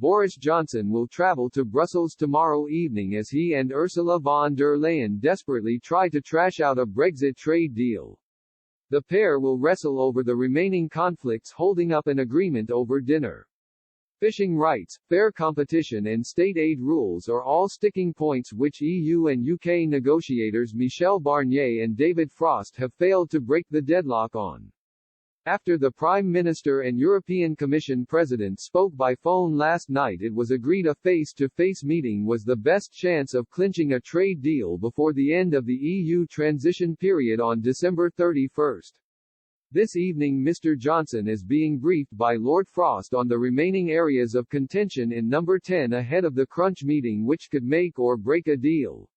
Boris Johnson will travel to Brussels tomorrow evening as he and Ursula von der Leyen desperately try to trash out a Brexit trade deal. The pair will wrestle over the remaining conflicts holding up an agreement over dinner. Fishing rights, fair competition and state aid rules are all sticking points which EU and UK negotiators Michel Barnier and David Frost have failed to break the deadlock on. After the Prime Minister and European Commission President spoke by phone last night, it was agreed a face-to-face meeting was the best chance of clinching a trade deal before the end of the EU transition period on December 31. This evening Mr. Johnson is being briefed by Lord Frost on the remaining areas of contention in Number 10 ahead of the crunch meeting which could make or break a deal.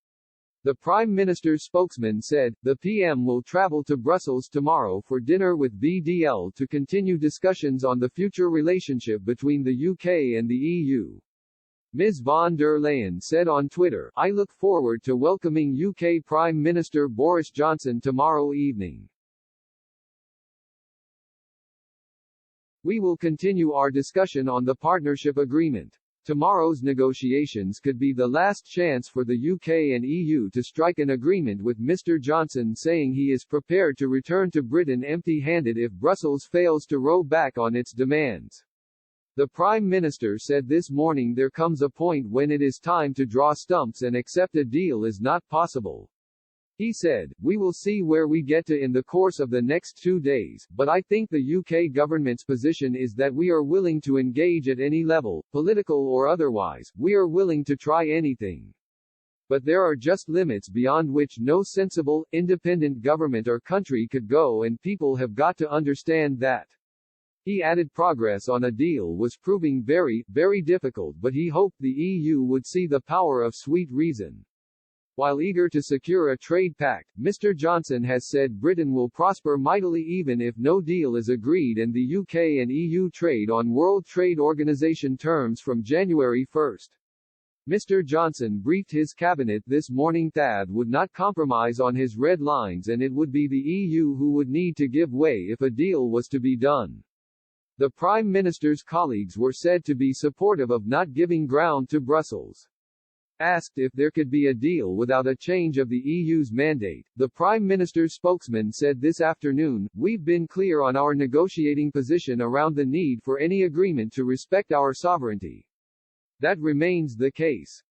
The Prime Minister's spokesman said, the PM will travel to Brussels tomorrow for dinner with BDL to continue discussions on the future relationship between the UK and the EU. Ms. von der Leyen said on Twitter, I look forward to welcoming UK Prime Minister Boris Johnson tomorrow evening. We will continue our discussion on the partnership agreement. Tomorrow's negotiations could be the last chance for the UK and EU to strike an agreement, with Mr. Johnson saying he is prepared to return to Britain empty-handed if Brussels fails to row back on its demands. The Prime Minister said this morning there comes a point when it is time to draw stumps and accept a deal is not possible. He said, we will see where we get to in the course of the next 2 days, but I think the UK government's position is that we are willing to engage at any level, political or otherwise, we are willing to try anything. But there are just limits beyond which no sensible, independent government or country could go, and people have got to understand that. He added progress on a deal was proving very, very difficult, but he hoped the EU would see the power of sweet reason. While eager to secure a trade pact, Mr. Johnson has said Britain will prosper mightily even if no deal is agreed and the UK and EU trade on World Trade Organization terms from January 1. Mr. Johnson briefed his cabinet this morning that would not compromise on his red lines and it would be the EU who would need to give way if a deal was to be done. The Prime Minister's colleagues were said to be supportive of not giving ground to Brussels. Asked if there could be a deal without a change of the EU's mandate, the Prime Minister's spokesman said this afternoon, we've been clear on our negotiating position around the need for any agreement to respect our sovereignty. That remains the case.